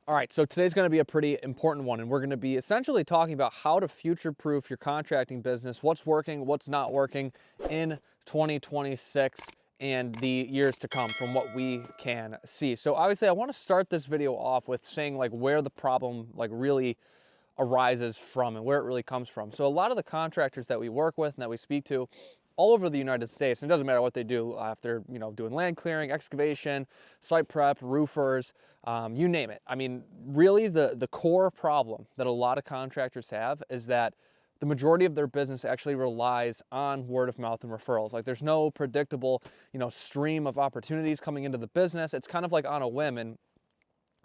All right, so today's going to be a pretty important one, and we're going to be essentially talking about how to future-proof your contracting business, what's working, what's not working in 2026 and the years to come from what we can see. So obviously I want to start this video off with saying like where the problem like really arises from and where it really comes from. So a lot of the contractors that we work with and that we speak to all over the United States, and it doesn't matter what they do if they're doing land clearing, excavation, site prep, roofers, you name it. I mean, really the core problem that a lot of contractors have is that the majority of their business actually relies on word of mouth and referrals. Like there's no predictable, stream of opportunities coming into the business. It's kind of like on a whim, and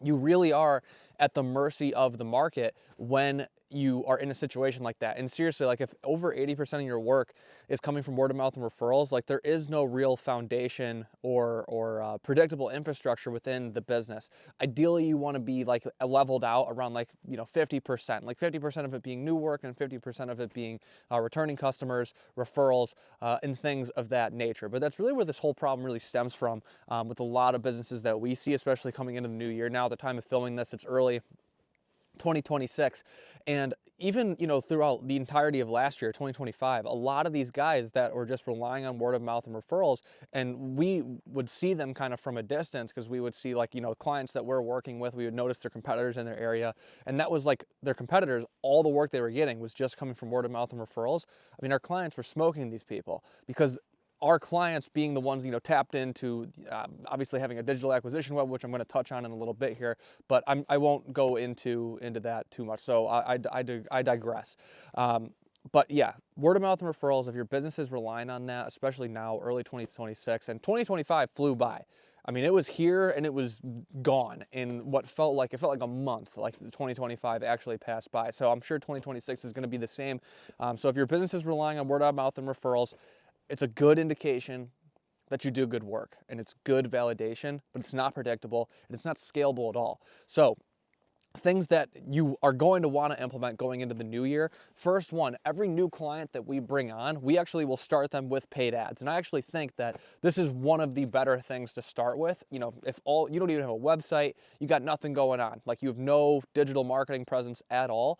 you really are at the mercy of the market when you are in a situation like that. And seriously, like if over 80% of your work is coming from word of mouth and referrals, like there is no real foundation or predictable infrastructure within the business. Ideally, you want to be like leveled out around like 50%, like 50% of it being new work and 50% of it being returning customers, referrals, and things of that nature. But that's really where this whole problem really stems from with a lot of businesses that we see, especially coming into the new year. Now, at the time of filming this, it's early 2026, and even throughout the entirety of last year, 2025, a lot of these guys that were just relying on word of mouth and referrals, and we would see them kind of from a distance because we would see like clients that we're working with, we would notice their competitors in their area, and that was like their competitors, all the work they were getting was just coming from word of mouth and referrals. I mean, our clients were smoking these people because our clients being the ones, tapped into obviously having a digital acquisition web, which I'm going to touch on in a little bit here, but I won't go into that too much. So I digress. But yeah, word of mouth and referrals, if your business is relying on that, especially now, early 2026, and 2025 flew by. I mean, it was here and it was gone in what felt like a month, like 2025 actually passed by. So I'm sure 2026 is going to be the same. So if your business is relying on word of mouth and referrals, it's a good indication that you do good work, and it's good validation, but it's not predictable and it's not scalable at all. So things that you are going to want to implement going into the new year. First one, every new client that we bring on, we actually will start them with paid ads. And I actually think that this is one of the better things to start with. If you don't even have a website, you got nothing going on, like you have no digital marketing presence at all.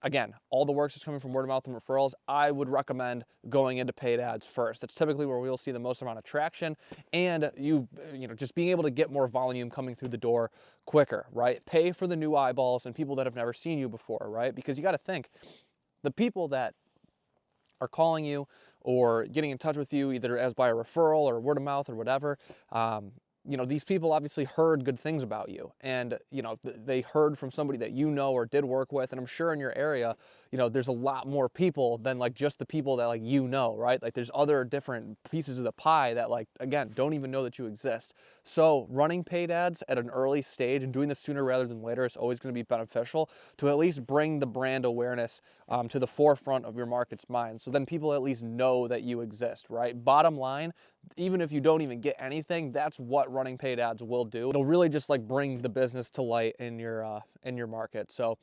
Again, all the work's just coming from word of mouth and referrals. I would recommend going into paid ads first. That's typically where we'll see the most amount of traction, and just being able to get more volume coming through the door quicker, right? Pay for the new eyeballs and people that have never seen you before, right? Because you got to think, the people that are calling you or getting in touch with you either as by a referral or word of mouth or whatever, these people obviously heard good things about you, and they heard from somebody that or did work with, and I'm sure in your area there's a lot more people than like just the people that right? Like there's other different pieces of the pie that again don't even know that you exist. So running paid ads at an early stage and doing this sooner rather than later is always going to be beneficial to at least bring the brand awareness to the forefront of your market's mind, so then people at least know that you exist, right? Bottom line, even if you don't even get anything, that's what running paid ads will do. It'll really just bring the business to light in your market. So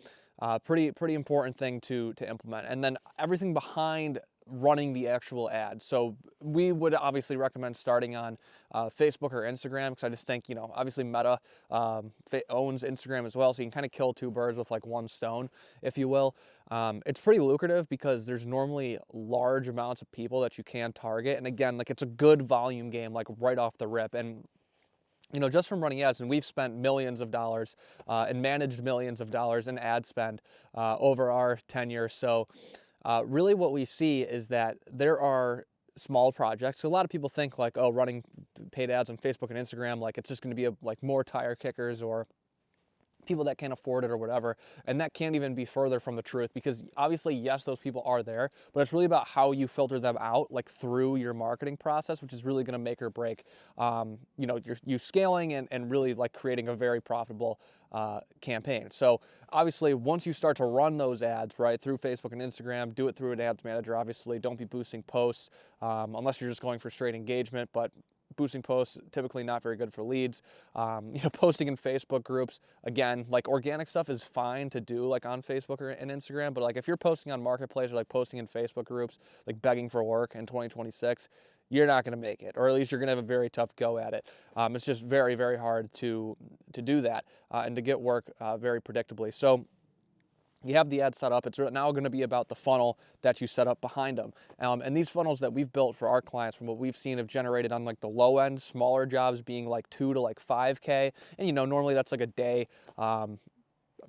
pretty important thing to implement. And then everything behind running the actual ad. So we would obviously recommend starting on Facebook or Instagram, because I just think, obviously Meta owns Instagram as well, so you can kind of kill two birds with one stone, if you will. It's pretty lucrative because there's normally large amounts of people that you can target, and again, it's a good volume game, right off the rip. And just from running ads, and we've spent millions of dollars and managed millions of dollars in ad spend over our tenure. So really what we see is that there are small projects. So a lot of people think oh, running paid ads on Facebook and Instagram, it's just going to be more tire kickers or people that can't afford it or whatever, and that can't even be further from the truth, because obviously, yes, those people are there, but it's really about how you filter them out through your marketing process, which is really going to make or break you scaling and really creating a very profitable campaign. So obviously, once you start to run those ads right through Facebook and Instagram, do it through an ads manager. Obviously, don't be boosting posts unless you're just going for straight engagement, but boosting posts, typically not very good for leads. Posting in Facebook groups, again, like organic stuff is fine to do like on Facebook or and Instagram, but like if you're posting on Marketplace or like posting in Facebook groups, like begging for work in 2026, you're not going to make it, or at least you're going to have a very tough go at it. It's just very, very hard to do that and to get work very predictably. So you have the ad set up. It's now going to be about the funnel that you set up behind them. And these funnels that we've built for our clients, from what we've seen, have generated on like the low end, smaller jobs being like 2 to like 5K. And normally that's like a day,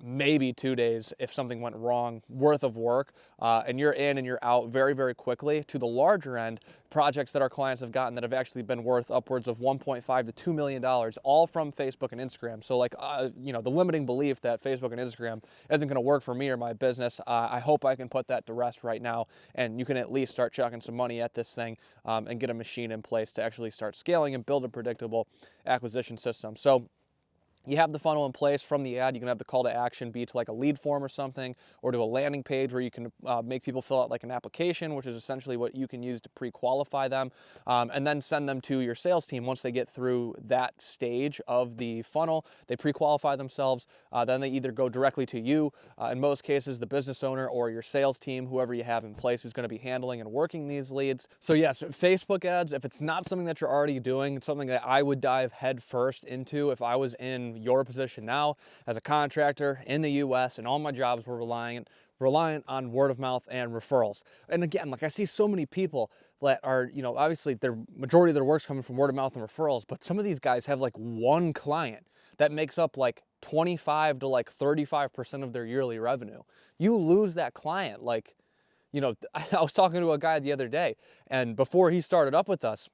maybe 2 days if something went wrong worth of work, and you're in and you're out very, very quickly, to the larger end projects that our clients have gotten that have actually been worth upwards of $1.5 to $2 million, all from Facebook and Instagram. So like, the limiting belief that Facebook and Instagram isn't going to work for me or my business, I hope I can put that to rest right now, and you can at least start chucking some money at this thing and get a machine in place to actually start scaling and build a predictable acquisition system. So you have the funnel in place. From the ad, you can have the call to action be to like a lead form or something, or to a landing page where you can make people fill out like an application, which is essentially what you can use to pre-qualify them, and then send them to your sales team. Once they get through that stage of the funnel, they pre-qualify themselves, then they either go directly to you, in most cases the business owner, or your sales team, whoever you have in place who's going to be handling and working these leads. So yes, Facebook ads, if it's not something that you're already doing, it's something that I would dive head first into if I was in your position now as a contractor in the US and all my jobs were reliant on word of mouth and referrals. And again, like I see so many people that are, obviously their majority of their work's coming from word of mouth and referrals, but some of these guys have like one client that makes up like 25 to like 35% of their yearly revenue. You lose that client. Like, I was talking to a guy the other day, and before he started up with us,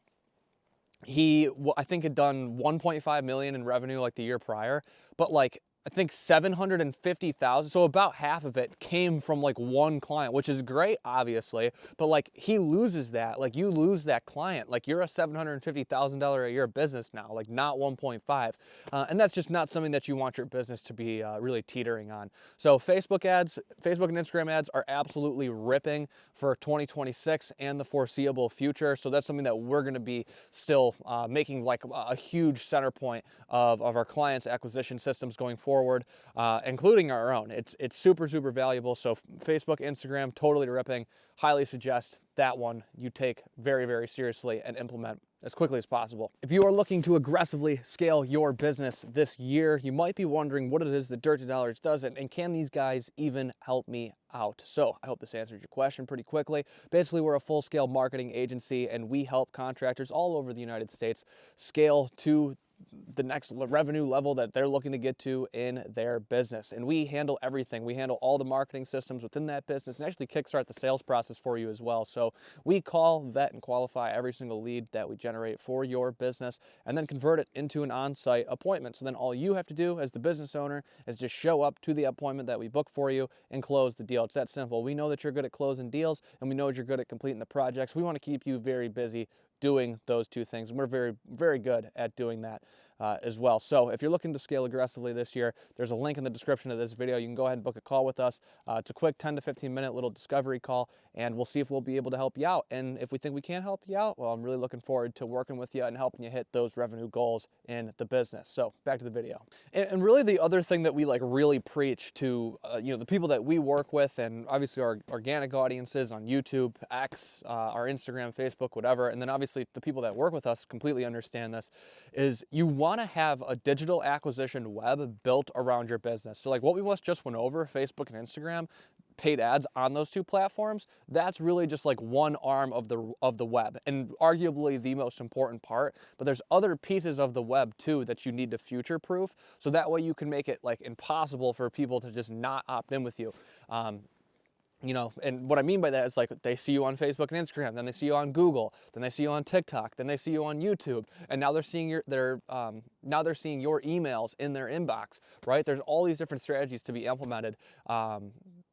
he, I think, had done 1.5 million in revenue like the year prior, but like I think 750,000, so about half of it came from like one client, which is great, obviously, but like he loses that. Like you lose that client. Like you're a $750,000 a year business now, like not 1.5, and that's just not something that you want your business to be really teetering on. So Facebook ads, Facebook and Instagram ads are absolutely ripping for 2026 and the foreseeable future. So that's something that we're going to be still making like a huge center point of our clients' acquisition systems going forward, including our own. It's super, super valuable. So Facebook, Instagram, totally ripping. Highly suggest that one you take very, very seriously and implement as quickly as possible. If you are looking to aggressively scale your business this year, you might be wondering what it is that Dirt2Dollars does, and can these guys even help me out? So I hope this answers your question pretty quickly. Basically, we're a full-scale marketing agency, and we help contractors all over the United States scale to the next revenue level that they're looking to get to in their business. And we handle everything. We handle all the marketing systems within that business and actually kickstart the sales process for you as well. So we call, vet, and qualify every single lead that we generate for your business and then convert it into an on-site appointment. So then all you have to do as the business owner is just show up to the appointment that we book for you and close the deal. It's that simple. We know that you're good at closing deals, and we know you're good at completing the projects. We want to keep you very busy doing those two things, and we're very, very good at doing that as well. So if you're looking to scale aggressively this year, there's a link in the description of this video. You can go ahead and book a call with us. It's a quick 10 to 15 minute little discovery call, and we'll see if we'll be able to help you out. And if we think we can help you out, well, I'm really looking forward to working with you and helping you hit those revenue goals in the business. So back to the video. And really the other thing that we like really preach to the people that we work with, and obviously our organic audiences on YouTube, X, our Instagram, Facebook, whatever, and then obviously the people that work with us completely understand this, is you want to have a digital acquisition web built around your business. So like what we just went over, Facebook and Instagram, paid ads on those two platforms, that's really just like one arm of the web, and arguably the most important part. But there's other pieces of the web too that you need to future proof, so that way you can make it like impossible for people to just not opt in with you. And what I mean by that is like they see you on Facebook and Instagram, then they see you on Google, then they see you on TikTok, then they see you on YouTube, and now they're seeing your emails in their inbox, right? There's all these different strategies to be implemented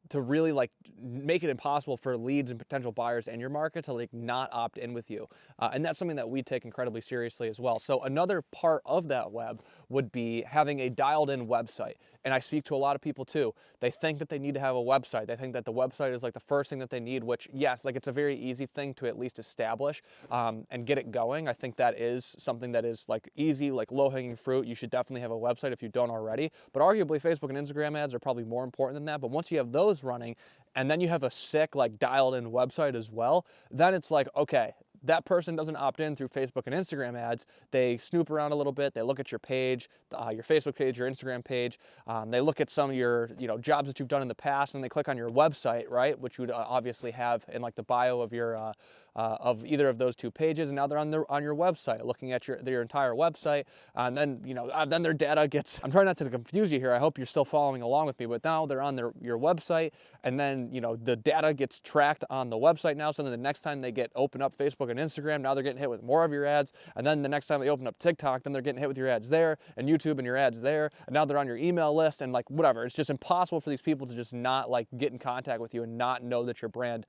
to really like make it impossible for leads and potential buyers in your market to like not opt in with you. And that's something that we take incredibly seriously as well. So another part of that web would be having a dialed in website. And I speak to a lot of people too. They think that they need to have a website. They think that the website is like the first thing that they need, which yes, like it's a very easy thing to at least establish and get it going. I think that is something that is like easy, like low hanging fruit. You should definitely have a website if you don't already, but arguably Facebook and Instagram ads are probably more important than that. But once you have those running and then you have a sick like dialed in website as well, then it's like, okay, that person doesn't opt in through Facebook and Instagram ads. They snoop around a little bit. They look at your page, your Facebook page, your Instagram page. They look at some of your jobs that you've done in the past, and they click on your website, right? Which you would obviously have in like the bio of your of either of those two pages, and now they're on your website, looking at your entire website, and then then their data gets. I'm trying not to confuse you here. I hope you're still following along with me, but now they're on your website, and then the data gets tracked on the website now. So then the next time they open up Facebook and Instagram, now they're getting hit with more of your ads, and then the next time they open up TikTok, then they're getting hit with your ads there, and YouTube and your ads there, and now they're on your email list, and like whatever. It's just impossible for these people to just not like get in contact with you and not know that your brand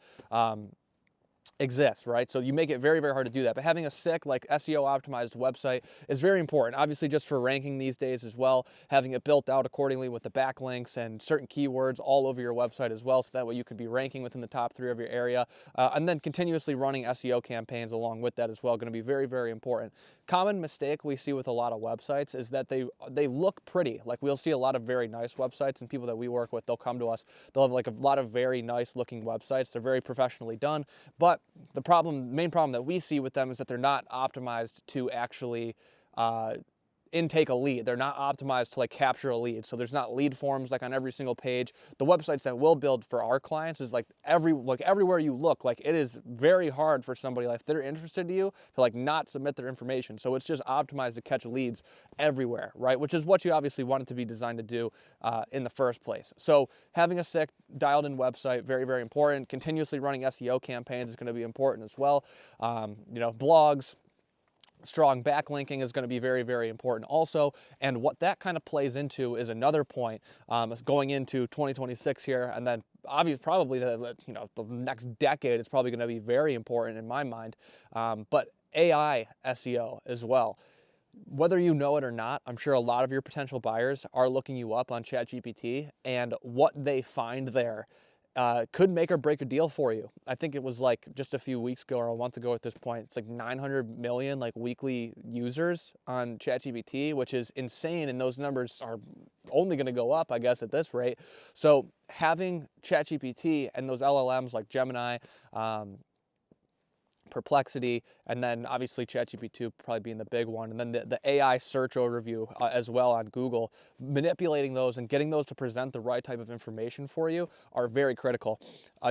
exists, right? So you make it very, very hard to do that. But having a sick, like SEO optimized website is very important, obviously just for ranking these days as well, having it built out accordingly with the backlinks and certain keywords all over your website as well. So that way you can be ranking within the top 3 of your area. And then continuously running SEO campaigns along with that as well, going to be very, very important. Common mistake we see with a lot of websites is that they look pretty. Like we'll see a lot of very nice websites, and people that we work with, they'll come to us, they'll have like a lot of very nice looking websites. They're very professionally done, but the main problem that we see with them is that they're not optimized to actually intake a lead. They're not optimized to like capture a lead. So there's not lead forms like on every single page. The websites that we'll build for our clients is like everywhere you look, like it is very hard for somebody, like if they're interested in you, to like not submit their information. So it's just optimized to catch leads everywhere, right? Which is what you obviously want it to be designed to do in the first place. So having a sick dialed in website, very, very important. Continuously running SEO campaigns is going to be important as well. Blogs, strong backlinking is going to be very, very important also. And what that kind of plays into is another point going into 2026 here, and then obviously probably the next decade is probably going to be very important in my mind. But AI SEO as well. Whether you know it or not, I'm sure a lot of your potential buyers are looking you up on ChatGPT, and what they find there could make or break a deal for you. I think it was like just a few weeks ago or a month ago at this point, it's like 900 million like weekly users on ChatGPT, which is insane. And those numbers are only going to go up, I guess, at this rate. So having ChatGPT and those LLMs like Gemini, Perplexity, and then obviously ChatGPT probably being the big one, and then the AI search overview as well on Google, manipulating those and getting those to present the right type of information for you are very critical.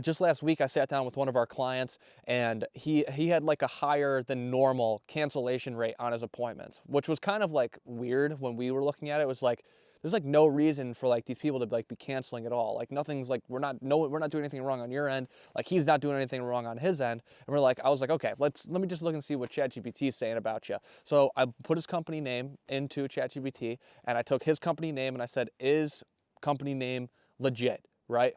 Just last week, I sat down with one of our clients, and he had like a higher than normal cancellation rate on his appointments, which was kind of like weird when we were looking at it. It was like, there's like no reason for like these people to like be canceling at all. Like nothing's like, we're not doing anything wrong on your end. Like he's not doing anything wrong on his end. And I was like, okay, let me just look and see what ChatGPT is saying about you. So I put his company name into ChatGPT, and I took his company name and I said, is company name legit, right?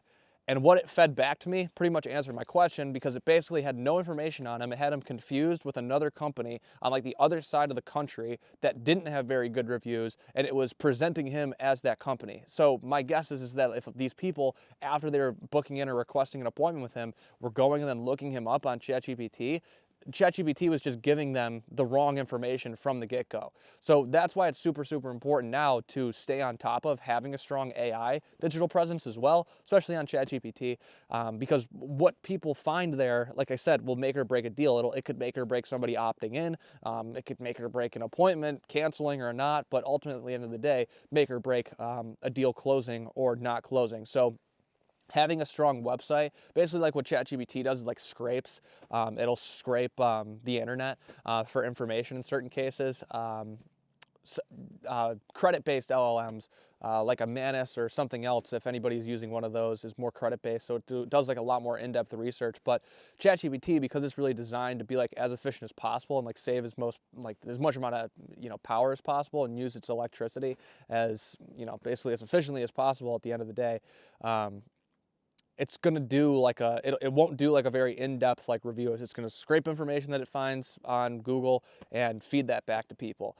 And what it fed back to me pretty much answered my question, because it basically had no information on him. It had him confused with another company on like the other side of the country that didn't have very good reviews, and it was presenting him as that company. So my guess is that if these people, after they were booking in or requesting an appointment with him, were going and then looking him up on ChatGPT, ChatGPT was just giving them the wrong information from the get-go. So that's why it's super, super important now to stay on top of having a strong AI digital presence as well, especially on ChatGPT, because what people find there, like I said, will make or break a deal. It could make or break somebody opting in. It could make or break an appointment, canceling or not, but ultimately, at the end of the day, make or break a deal closing or not closing. So having a strong website, basically like what ChatGPT does, is like scrapes. It'll scrape the internet for information in certain cases. Credit-based LLMs like a Manus or something else, if anybody's using one of those, is more credit-based, so it does like a lot more in-depth research. But ChatGPT, because it's really designed to be like as efficient as possible and like save as much amount of power as possible and use its electricity as basically as efficiently as possible at the end of the day, it's going to do like it won't do like a very in-depth like review. It's going to scrape information that it finds on Google and feed that back to people.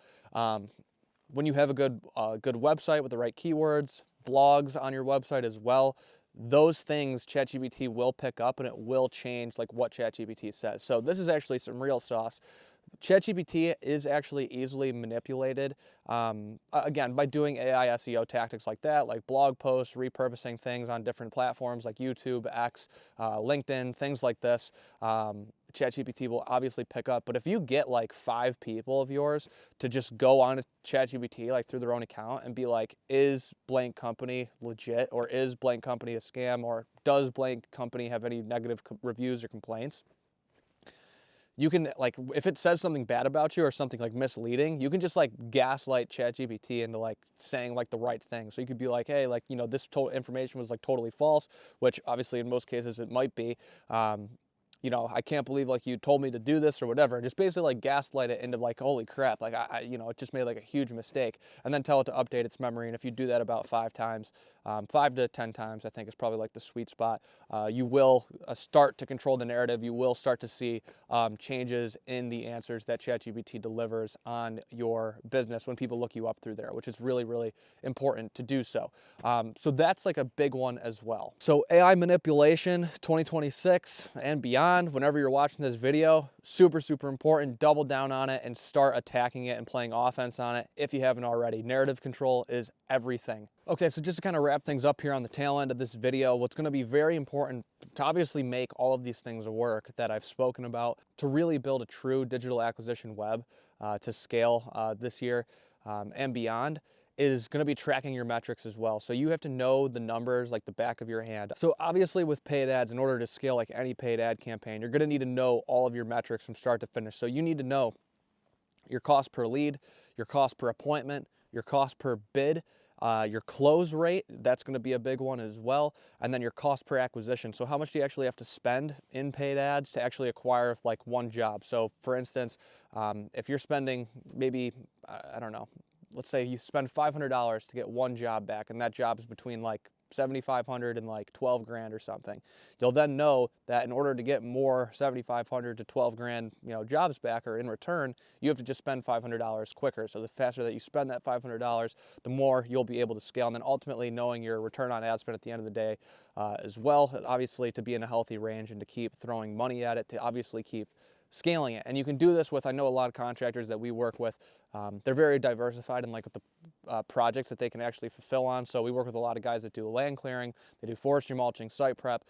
when you have a good website with the right keywords, blogs on your website as well, those things ChatGPT will pick up and it will change like what ChatGPT says. So this is actually some real sauce. ChatGPT is actually easily manipulated, again, by doing AI SEO tactics like that, like blog posts, repurposing things on different platforms like YouTube, X, LinkedIn, things like this. ChatGPT will obviously pick up, but if you get like 5 people of yours to just go on to ChatGPT like through their own account and be like, is blank company legit, or is blank company a scam, or does blank company have any negative reviews or complaints? You can, like, if it says something bad about you or something like misleading, you can just like gaslight ChatGPT into like saying like the right thing. So you could be like, hey, like, you know, this information was like totally false, which obviously in most cases it might be. You know, I can't believe like you told me to do this or whatever. Just basically like gaslight it into like, holy crap, like you know, it just made like a huge mistake, and then tell it to update its memory. And if you do that about 5 times, 5 to 10 times, I think is probably like the sweet spot, you will start to control the narrative. You will start to see changes in the answers that ChatGPT delivers on your business when people look you up through there, which is really, really important to do so. So that's like a big one as well. So AI manipulation 2026 and beyond, whenever you're watching this video, super, super important. Double down on it and start attacking it and playing offense on it if you haven't already. Narrative control is everything. Okay, so just to kind of wrap things up here on the tail end of this video, what's going to be very important to obviously make all of these things work that I've spoken about, to really build a true digital acquisition web to scale this year and beyond, is going to be tracking your metrics as well. So you have to know the numbers like the back of your hand. So obviously with paid ads, in order to scale like any paid ad campaign, you're going to need to know all of your metrics from start to finish. So you need to know your cost per lead, your cost per appointment, your cost per bid, your close rate, that's going to be a big one as well, and then your cost per acquisition. So how much do you actually have to spend in paid ads to actually acquire like one job? So for instance, if you're spending maybe, I don't know, let's say you spend $500 to get one job back, and that job is between like $7,500 and like 12 grand or something. You'll then know that in order to get more 7,500 to 12 grand, you know, jobs back or in return, you have to just spend $500 quicker. So the faster that you spend that $500, the more you'll be able to scale. And then ultimately knowing your return on ad spend at the end of the day as well, obviously to be in a healthy range and to keep throwing money at it, to obviously keep scaling it. And you can do this with, I know a lot of contractors that we work with, they're very diversified in like with the projects that they can actually fulfill on. So we work with a lot of guys that do land clearing, they do forestry mulching, site prep,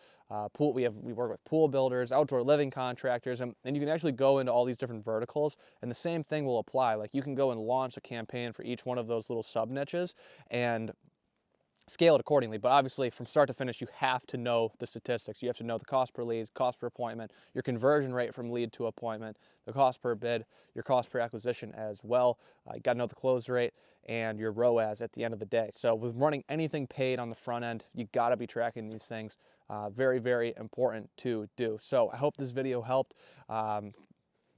pool. We work with pool builders, outdoor living contractors, and you can actually go into all these different verticals, and the same thing will apply. Like you can go and launch a campaign for each one of those little sub niches and scale it accordingly. But obviously from start to finish, you have to know the statistics. You have to know the cost per lead, cost per appointment, your conversion rate from lead to appointment, the cost per bid, your cost per acquisition as well. You got to know the close rate and your ROAS at the end of the day. So with running anything paid on the front end, you got to be tracking these things. Very, very important to do. So I hope this video helped.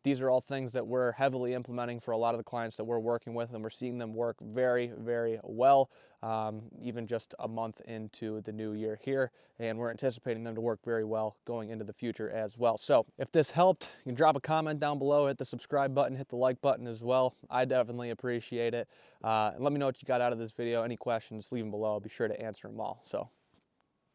These are all things that we're heavily implementing for a lot of the clients that we're working with, and we're seeing them work very, very well, even just a month into the new year here, and we're anticipating them to work very well going into the future as well. So if this helped, you can drop a comment down below, hit the subscribe button, hit the like button as well. I definitely appreciate it. And let me know what you got out of this video. Any questions, leave them below. I'll be sure to answer them all. So